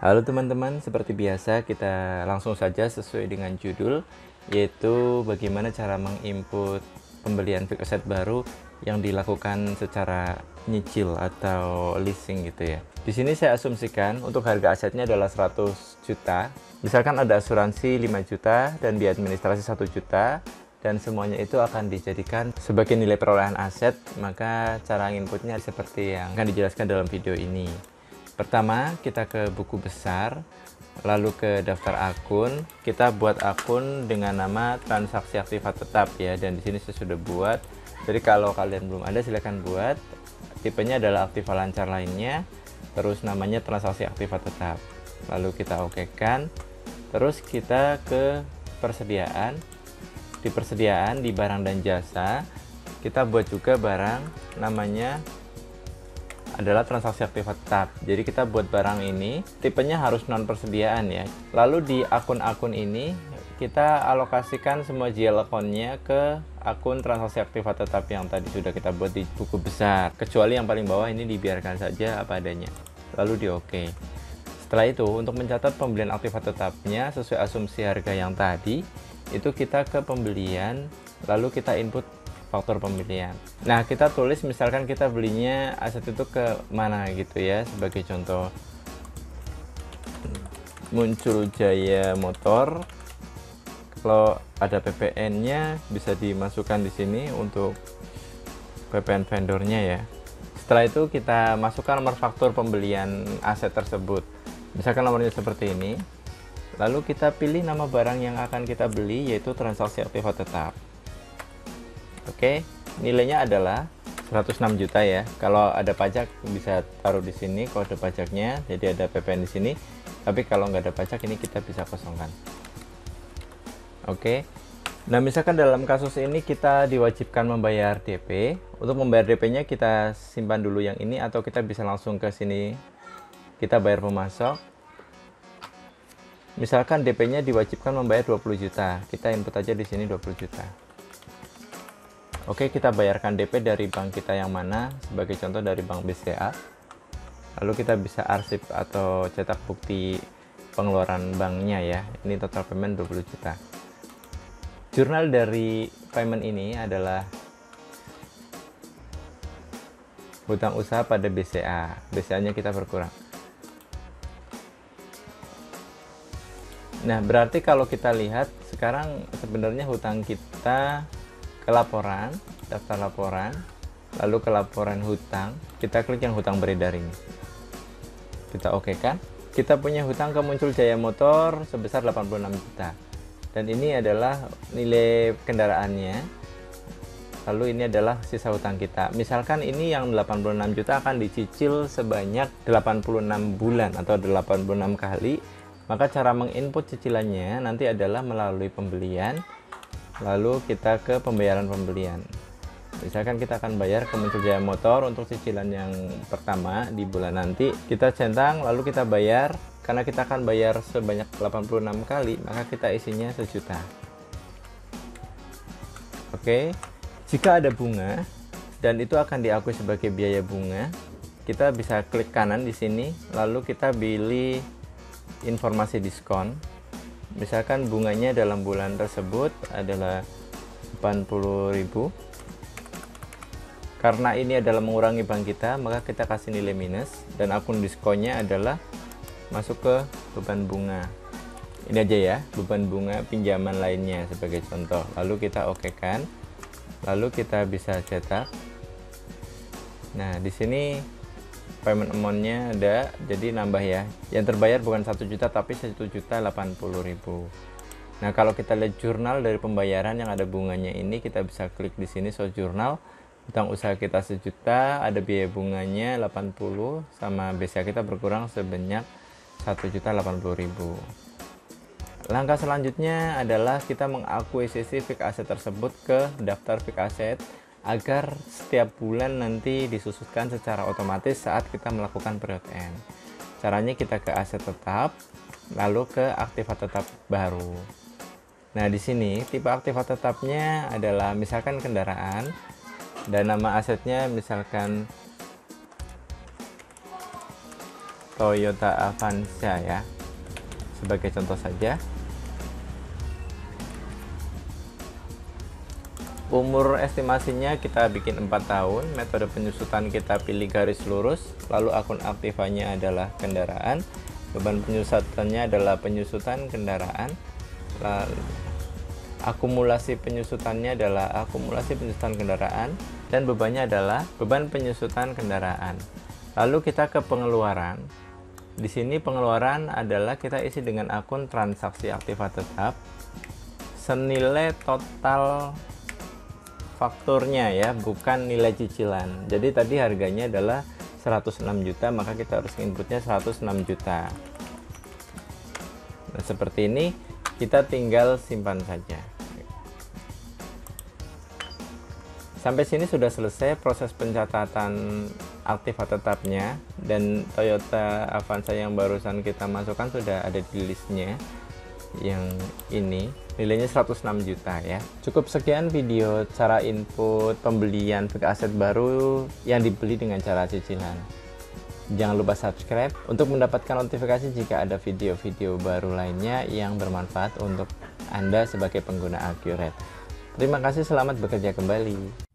Halo teman-teman, seperti biasa kita langsung saja sesuai dengan judul, yaitu bagaimana cara menginput pembelian fixed asset baru yang dilakukan secara nyicil atau leasing gitu ya. Di sini saya asumsikan untuk harga asetnya adalah 100 juta. Misalkan ada asuransi 5 juta dan biaya administrasi 1 juta dan semuanya itu akan dijadikan sebagai nilai perolehan aset, maka cara inputnya seperti yang akan dijelaskan dalam video ini. Pertama, kita ke buku besar, lalu ke daftar akun. Kita buat akun dengan nama transaksi aktiva tetap ya, dan di sini saya sudah buat. Jadi kalau kalian belum ada silahkan buat. Tipenya adalah aktiva lancar lainnya, terus namanya transaksi aktiva tetap. Lalu kita okekan. Terus kita ke persediaan. Di persediaan di barang dan jasa, kita buat juga barang namanya adalah transaksi aktiva tetap. Jadi kita buat barang ini tipenya harus non persediaan ya. Lalu di akun-akun ini kita alokasikan semua GL account-nya ke akun transaksi aktiva tetap yang tadi sudah kita buat di buku besar. Kecuali yang paling bawah ini dibiarkan saja apa adanya. Lalu di oke. Setelah itu untuk mencatat pembelian aktiva tetapnya sesuai asumsi harga yang tadi, itu kita ke pembelian, lalu kita input faktor pembelian. Nah, kita tulis misalkan kita belinya aset itu ke mana gitu ya. Sebagai contoh, Muncul Jaya Motor. Kalau ada PPN-nya bisa dimasukkan di sini untuk PPN vendornya ya. Setelah itu kita masukkan nomor faktur pembelian aset tersebut. Misalkan nomornya seperti ini. Lalu kita pilih nama barang yang akan kita beli, yaitu transaksi aktiva tetap. Oke, nilainya adalah 106 juta ya. Kalau ada pajak bisa taruh di sini kalau ada pajaknya, jadi ada PPN di sini. Tapi kalau nggak ada pajak ini kita bisa kosongkan. Oke. Nah, misalkan dalam kasus ini kita diwajibkan membayar DP. Untuk membayar DP-nya kita simpan dulu yang ini atau kita bisa langsung ke sini. Kita bayar pemasok. Misalkan DP-nya diwajibkan membayar 20 juta. Kita input aja di sini 20 juta. Oke, kita bayarkan DP dari bank kita yang mana, sebagai contoh dari bank BCA. Lalu kita bisa arsip atau cetak bukti pengeluaran banknya ya. Ini total payment 20 juta. Jurnal dari payment ini adalah hutang usaha pada BCA. BCA-nya kita berkurang. Nah, berarti kalau kita lihat sekarang sebenarnya hutang kita ke laporan, daftar laporan, lalu ke laporan hutang, kita klik yang hutang beredar ini. Kita oke kan? Kita punya hutang ke Muncul Jaya Motor sebesar 86 juta. Dan ini adalah nilai kendaraannya. Lalu ini adalah sisa hutang kita. Misalkan ini yang 86 juta akan dicicil sebanyak 86 bulan atau 86 kali. Maka cara menginput cicilannya nanti adalah melalui pembelian. Lalu kita ke pembayaran pembelian. Misalkan kita akan bayar ke Muncul Jaya Motor untuk cicilan yang pertama di bulan nanti. Kita centang lalu kita bayar. Karena kita akan bayar sebanyak 86 kali, maka kita isinya sejuta. Oke. Jika ada bunga dan itu akan diakui sebagai biaya bunga, kita bisa klik kanan di sini, lalu kita pilih informasi diskon. Misalkan bunganya dalam bulan tersebut adalah 80.000. Karena ini adalah mengurangi bank kita, maka kita kasih nilai minus dan akun diskonnya adalah masuk ke beban bunga. Ini aja ya, beban bunga pinjaman lainnya sebagai contoh. Lalu kita okekan. Lalu kita bisa cetak. Nah, di sini payment amount-nya ada, jadi nambah ya. Yang terbayar bukan 1 juta tapi 1.080.000. Nah, kalau kita lihat jurnal dari pembayaran yang ada bunganya ini, kita bisa klik di sini show jurnal. Hutang usaha kita 1 juta, ada biaya bunganya 80 sama BCA kita berkurang sebanyak 1.080.000. Langkah selanjutnya adalah kita mengakuisisi fixed asset tersebut ke daftar fixed asset agar setiap bulan nanti disusutkan secara otomatis saat kita melakukan period end. Caranya kita ke aset tetap, lalu ke aktiva tetap baru. Nah, di sini tipe aktiva tetapnya adalah misalkan kendaraan dan nama asetnya misalkan Toyota Avanza ya, sebagai contoh saja. Umur estimasinya kita bikin 4 tahun, metode penyusutan kita pilih garis lurus, lalu akun aktifannya adalah kendaraan, beban penyusutannya adalah penyusutan kendaraan, lalu akumulasi penyusutannya adalah akumulasi penyusutan kendaraan, dan bebannya adalah beban penyusutan kendaraan. Lalu kita ke pengeluaran. Di sini pengeluaran adalah kita isi dengan akun transaksi aktiva tetap, senilai total fakturnya ya, bukan nilai cicilan. Jadi tadi harganya adalah 106 juta, maka kita harus inputnya 106 juta. Nah, seperti ini, kita tinggal simpan saja. Sampai sini sudah selesai proses pencatatan aktiva tetapnya, dan Toyota Avanza yang barusan kita masukkan sudah ada di listnya. Yang ini nilainya 106 juta ya. Cukup sekian video cara input pembelian fixed asset baru yang dibeli dengan cara cicilan. Jangan lupa subscribe untuk mendapatkan notifikasi jika ada video-video baru lainnya yang bermanfaat untuk Anda sebagai pengguna Accurate. Terima kasih, selamat bekerja kembali.